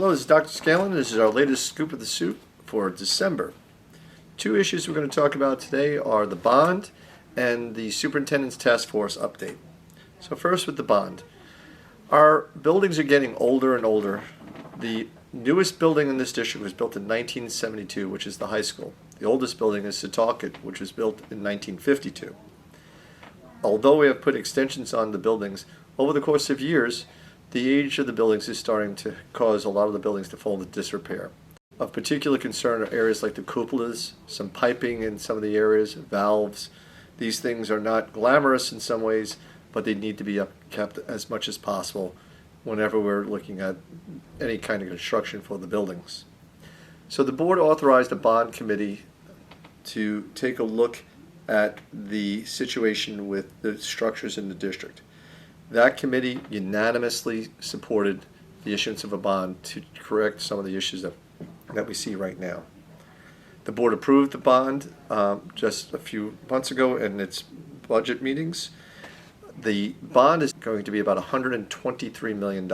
Hello, this is Dr. Scanlon. This is our latest Scoop of the Soup for December. Two issues we're going to talk about today are the bond and the Superintendent's Task Force update. So first with the bond. Our buildings are getting older and older. The newest building in this district was built in 1972, which is the high school. The oldest building is Setauket, which was built in 1952. Although we have put extensions on the buildings, over the course of years, the age of the buildings is starting to cause a lot of the buildings to fall into disrepair. Of particular concern are areas like the cupolas, some piping in some of the areas, valves. These things are not glamorous in some ways, but they need to be kept as much as possible whenever we're looking at any kind of construction for the buildings. So the board authorized a bond committee to take a look at the situation with the structures in the district. That committee unanimously supported the issuance of a bond to correct some of the issues that we see right now. The board approved the bond just a few months ago in its budget meetings. The bond is going to be about $123 million.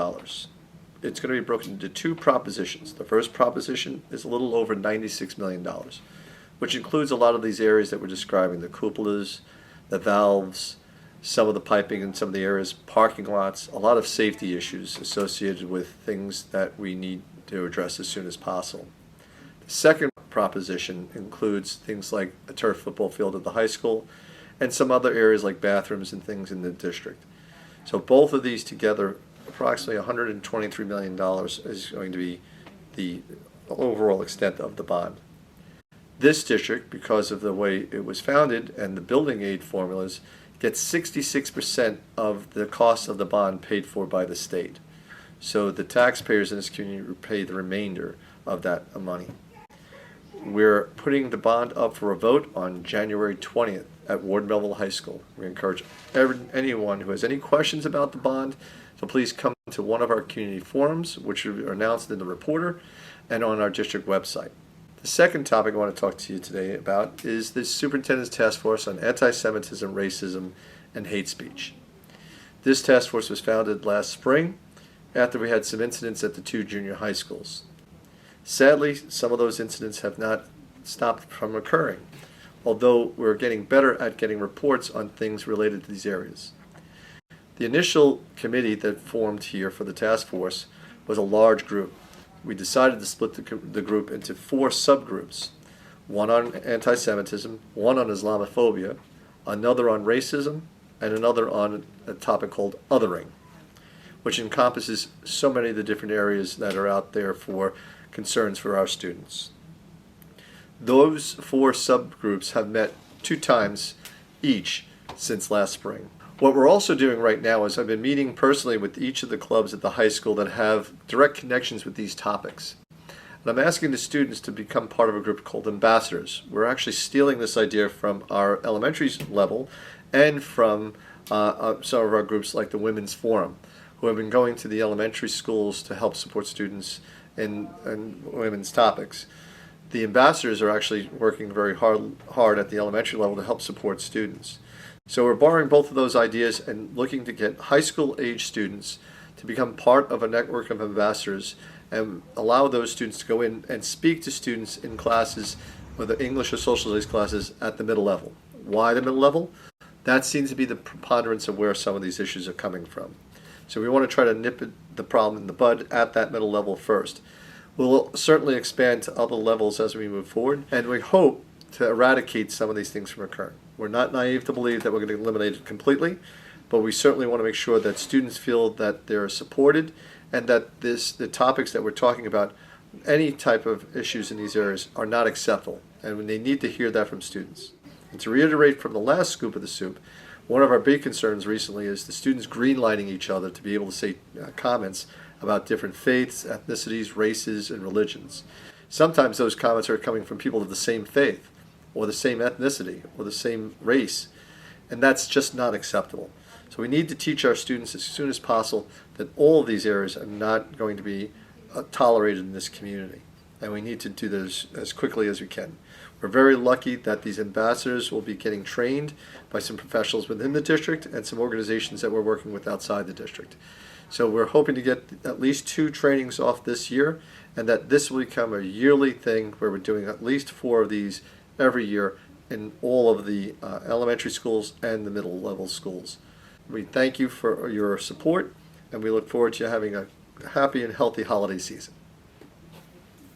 It's going to be broken into two propositions. The first proposition is a little over $96 million, which includes a lot of these areas that we're describing, the cupolas, the valves, some of the piping in some of the areas, parking lots, a lot of safety issues associated with things that we need to address as soon as possible. The second proposition includes things like a turf football field at the high school and some other areas like bathrooms and things in the district. So both of these together, approximately $123 million is going to be the overall extent of the bond. This district, because of the way it was founded and the building aid formulas, gets 66% of the cost of the bond paid for by the state. So the taxpayers in this community pay the remainder of that money. We're putting the bond up for a vote on January 20th at Ward Melville High School. We encourage anyone who has any questions about the bond to please come to one of our community forums, which are announced in the Reporter and on our district website. The second topic I want to talk to you today about is the Superintendent's Task Force on Anti-Semitism, Racism, and Hate Speech. This task force was founded last spring after we had some incidents at the two junior high schools. Sadly, some of those incidents have not stopped from occurring, although we're getting better at getting reports on things related to these areas. The initial committee that formed here for the task force was a large group. We decided to split the group into four subgroups, one on anti-Semitism, one on Islamophobia, another on racism, and another on a topic called othering, which encompasses so many of the different areas that are out there for concerns for our students. Those four subgroups have met 2 times each since last spring. What we're also doing right now is I've been meeting personally with each of the clubs at the high school that have direct connections with these topics. And I'm asking the students to become part of a group called ambassadors. We're actually stealing this idea from our elementary level and from some of our groups like the Women's Forum, who have been going to the elementary schools to help support students in women's topics. The ambassadors are actually working very hard at the elementary level to help support students. So we're borrowing both of those ideas and looking to get high school age students to become part of a network of ambassadors and allow those students to go in and speak to students in classes, whether English or social studies classes, at the middle level. Why the middle level? That seems to be the preponderance of where some of these issues are coming from. So we want to try to nip the problem in the bud at that middle level first. We'll certainly expand to other levels as we move forward, and we hope to eradicate some of these things from occurring. We're not naive to believe that we're going to eliminate it completely, but we certainly want to make sure that students feel that they're supported and that the topics that we're talking about, any type of issues in these areas, are not acceptable, and they need to hear that from students. And to reiterate from the last scoop of the soup, one of our big concerns recently is the students greenlighting each other to be able to say comments about different faiths, ethnicities, races, and religions. Sometimes those comments are coming from people of the same faith, or the same ethnicity, or the same race, and that's just not acceptable. So we need to teach our students as soon as possible that all of these areas are not going to be tolerated in this community, and we need to do this as quickly as we can. We're very lucky that these ambassadors will be getting trained by some professionals within the district and some organizations that we're working with outside the district. So we're hoping to get at least 2 trainings off this year, and that this will become a yearly thing where we're doing at least 4 of these every year in all of the elementary schools and the middle level schools. We thank you for your support, and we look forward to having a happy and healthy holiday season.